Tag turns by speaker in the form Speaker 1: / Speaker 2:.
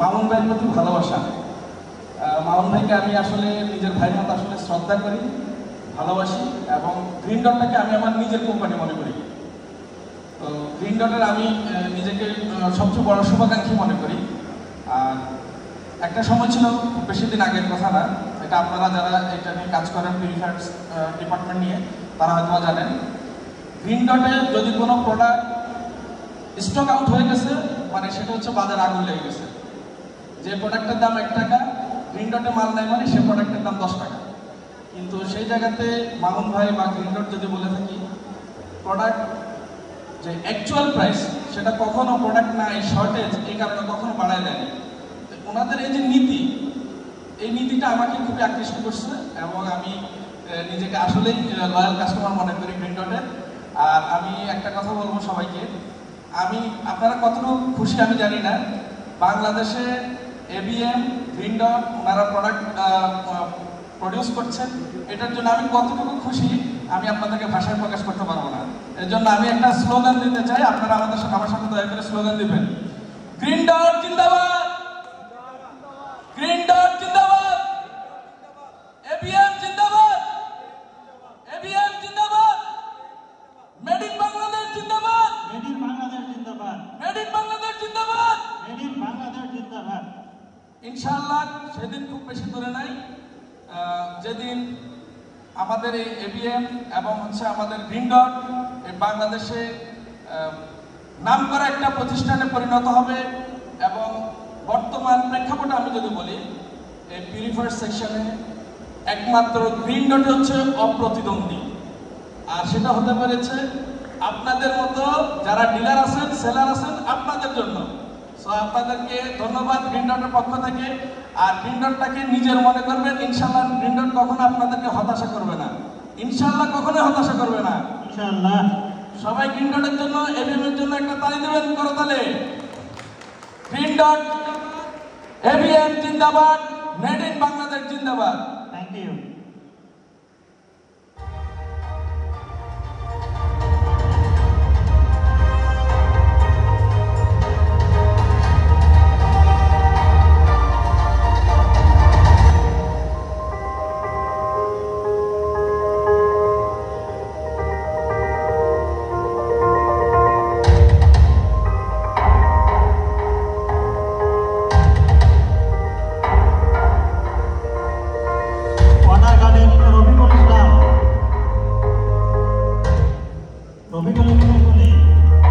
Speaker 1: মামুন ভাইয়ের প্রতি ভালোবাসা। মামুন ভাইকে আমি আসলে নিজের ভাইয়ের মতো আসলে শ্রদ্ধা করি, ভালোবাসি এবং গ্রিন ডটটাকে আমি আমার নিজের কোম্পানি মনে করি। তো গ্রিন ডটের আমি নিজেকে সবচেয়ে বড় শুভাকাঙ্ক্ষী মনে করি। আর একটা সময় ছিল, খুব বেশি দিন আগের কথা না, এটা আপনারা যারা এটা নিয়ে কাজ করেন পিউরিফায়ার্স ডিপার্টমেন্ট নিয়ে তারা হয়তো জানেন, গ্রিন ডটে যদি কোনো প্রোডাক্ট স্টক আউট হয়ে গেছে মানে সেটা হচ্ছে বাজারে আগুন লেগে গেছে। যে প্রোডাক্টের দাম 1 টাকা, গ্রিন ডটে মাল নেয় মানে সে প্রোডাক্টের দাম 10 টাকা। কিন্তু সেই জায়গাতে মামুন ভাই বা গ্রিন ডট যদি বলে থাকি প্রোডাক্ট যে অ্যাকচুয়াল প্রাইস সেটা কখনো প্রোডাক্ট নাই শর্টেজ এই কারণে কখনো বাড়ায় দেয়নি। ওনাদের এই যে নীতি, এই নীতিটা আমাকে খুবই আকৃষ্ট করছে এবং আমি নিজেকে আসলেই লয়াল কাস্টমার মনে করি গ্রিন ডটের। আর আমি একটা কথা বলবো সবাইকে, আমি আপনারা কতটুকু খুশি আমি জানি না, বাংলাদেশে এবিএম গ্রিন ডট ওনারা প্রোডাক্ট প্রডিউস করছেন, এটার জন্য আমি কতটুকু খুশি আমি আপনাদেরকে ভাষায় প্রকাশ করতে পারবো না। এর জন্য আমি একটা স্লোগান দিতে চাই, আপনারা আমার সাথে দয়া করে স্লোগান দিবেন, গ্রিন ডট জিন্দাবাদ, গ্রিন ডট জিন্দাবাদ, এবিএম জিন্দাবাদ, এবিএম জিন্দাবাদ, মেড ইন বাংলাদেশ জিন্দাবাদ,
Speaker 2: মেড ইন বাংলাদেশ জিন্দাবাদ,
Speaker 1: মেড ইন বাংলাদেশ জিন্দাবাদ,
Speaker 2: মেড ইন বাংলাদেশ জিন্দাবাদ।
Speaker 1: ইনশাআল্লাহ সেদিন খুব বেশি দূরে নাই, যেদিন আমাদের এই এবিএম এবং হচ্ছে আমাদের গ্রিন ডট এই বাংলাদেশে নামকরা একটা প্রতিষ্ঠানে পরিণত হবে। এবং বর্তমান প্রেক্ষাপটে আমি যদি বলি, এই পিউরিফায়ার সেকশনে একমাত্র গ্রিন ডট হচ্ছে অপ্রতিদ্বন্দ্বী। আর সেটা হতে পেরেছে আপনাদের মতো যারা ডিলার আছেন, সেলার আছেন, আপনাদের জন্য। সো আপনাদেরকে ধন্যবাদ গ্রিন ডটের পক্ষ থেকে। আর গ্রিন ডটটাকে নিজের মনে করবেন, ইনশাআল্লাহ গ্রিন ডট কখনো আপনাদেরকে হতাশা করবে না, ইনশাআল্লাহ কখনোই হতাশা করবে না,
Speaker 2: ইনশাআল্লাহ।
Speaker 1: সবাই গ্রিন ডটের জন্য, এবিএম এর জন্য একটা তালি দেবেন করতালে। গ্রিন ডট, এবিএম জিন্দাবাদ, মেড ইন বাংলাদেশ জিন্দাবাদ।
Speaker 2: Thank you.